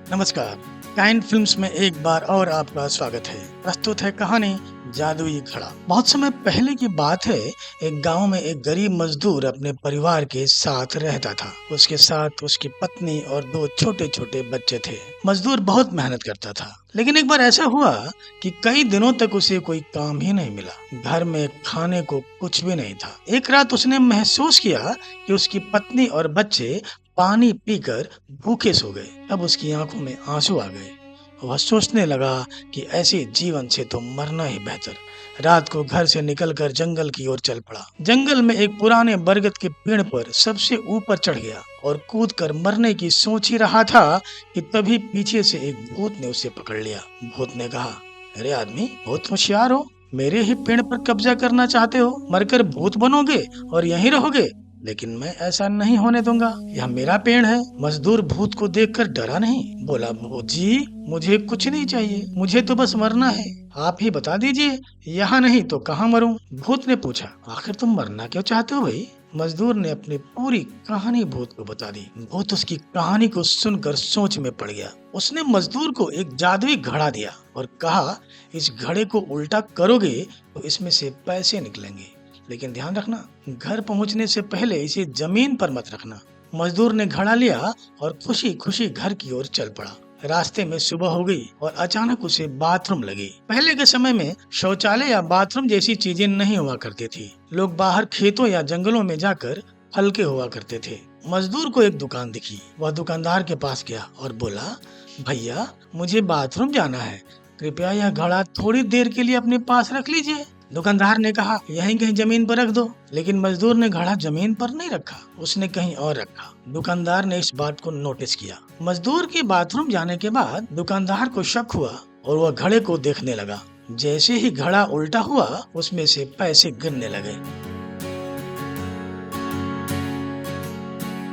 नमस्कार। Kind films में एक बार और आपका स्वागत है। प्रस्तुत है कहानी जादुई घड़ा। बहुत समय पहले की बात है। एक गांव में एक गरीब मजदूर अपने परिवार के साथ रहता था। उसके साथ उसकी पत्नी और दो छोटे छोटे बच्चे थे। मजदूर बहुत मेहनत करता था, लेकिन एक बार ऐसा हुआ कि कई दिनों तक उसे कोई काम ही नहीं मिला। घर में खाने को कुछ भी नहीं था। एक रात उसने महसूस किया कि उसकी पत्नी और बच्चे पानी पीकर भूखे सो गए। अब उसकी आंखों में आंसू आ गए। वह सोचने लगा कि ऐसे जीवन से तो मरना ही बेहतर। रात को घर से निकलकर जंगल की ओर चल पड़ा। जंगल में एक पुराने बरगद के पेड़ पर सबसे ऊपर चढ़ गया और कूदकर मरने की सोच ही रहा था कि तभी पीछे से एक भूत ने उसे पकड़ लिया। भूत ने कहा, अरे आदमी, बहुत होशियार हो। मेरे ही पेड़ पर कब्जा करना चाहते हो। मरकर भूत बनोगे और यहीं रहोगे, लेकिन मैं ऐसा नहीं होने दूंगा। यह मेरा पेड़ है। मजदूर भूत को देखकर डरा नहीं। बोला, भूत जी, मुझे कुछ नहीं चाहिए। मुझे तो बस मरना है। आप ही बता दीजिए, यहाँ नहीं तो कहाँ मरूं? भूत ने पूछा, आखिर तुम मरना क्यों चाहते हो भाई? मजदूर ने अपनी पूरी कहानी भूत को बता दी। भूत उसकी कहानी को सुनकर सोच में पड़ गया। उसने मजदूर को एक जादुई घड़ा दिया और कहा, इस घड़े को उल्टा करोगे तो इसमें से पैसे निकलेंगे, लेकिन ध्यान रखना, घर पहुंचने से पहले इसे जमीन पर मत रखना। मजदूर ने घड़ा लिया और खुशी खुशी घर की ओर चल पड़ा। रास्ते में सुबह हो गई और अचानक उसे बाथरूम लगी। पहले के समय में शौचालय या बाथरूम जैसी चीजें नहीं हुआ करती थी। लोग बाहर खेतों या जंगलों में जाकर हल्के हुआ करते थे। मजदूर को एक दुकान दिखी। वह दुकानदार के पास गया और बोला, भैया, मुझे बाथरूम जाना है। कृपया यह घड़ा थोड़ी देर के लिए अपने पास रख लीजिए। दुकानदार ने कहा, यहीं कहीं जमीन पर रख दो। लेकिन मजदूर ने घड़ा जमीन पर नहीं रखा, उसने कहीं और रखा। दुकानदार ने इस बात को नोटिस किया। मजदूर के बाथरूम जाने के बाद दुकानदार को शक हुआ और वह घड़े को देखने लगा। जैसे ही घड़ा उल्टा हुआ, उसमें से पैसे गिरने लगे।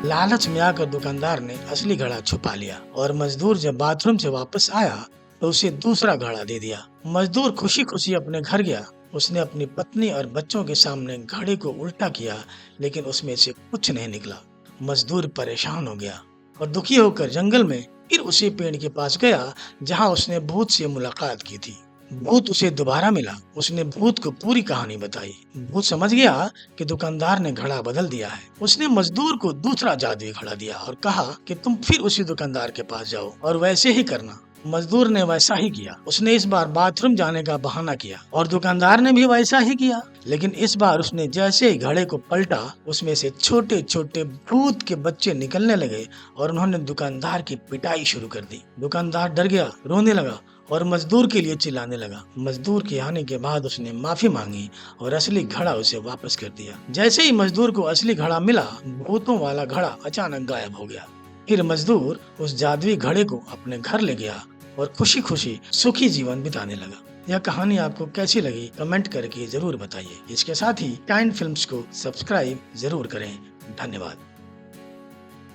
लालच में आकर दुकानदार ने असली घड़ा छुपा लिया और मजदूर जब बाथरूम से वापस आया तो उसे दूसरा घड़ा दे दिया। मजदूर खुशी खुशी अपने घर गया। उसने अपनी पत्नी और बच्चों के सामने घड़े को उल्टा किया, लेकिन उसमें से कुछ नहीं निकला। मजदूर परेशान हो गया और दुखी होकर जंगल में फिर उसी पेड़ के पास गया जहाँ उसने भूत से मुलाकात की थी। भूत उसे दोबारा मिला। उसने भूत को पूरी कहानी बताई। भूत समझ गया कि दुकानदार ने घड़ा बदल दिया है। उसने मजदूर को दूसरा जादुई घड़ा दिया और कहा कि तुम फिर उसी दुकानदार के पास जाओ और वैसे ही करना। मजदूर ने वैसा ही किया। उसने इस बार बाथरूम जाने का बहाना किया और दुकानदार ने भी वैसा ही किया। लेकिन इस बार उसने जैसे ही घड़े को पलटा, उसमें से छोटे छोटे भूत के बच्चे निकलने लगे और उन्होंने दुकानदार की पिटाई शुरू कर दी। दुकानदार डर गया, रोने लगा और मजदूर के लिए चिल्लाने लगा। मजदूर के आने के बाद उसने माफी मांगी और असली घड़ा उसे वापस कर दिया। जैसे ही मजदूर को असली घड़ा मिला, भूतों वाला घड़ा अचानक गायब हो गया। फिर मजदूर उस जादुई घड़े को अपने घर ले गया और खुशी खुशी सुखी जीवन बिताने लगा। यह कहानी आपको कैसी लगी कमेंट करके जरूर बताइए। इसके साथ ही काइंड फिल्म्स को सब्सक्राइब जरूर करें। धन्यवाद।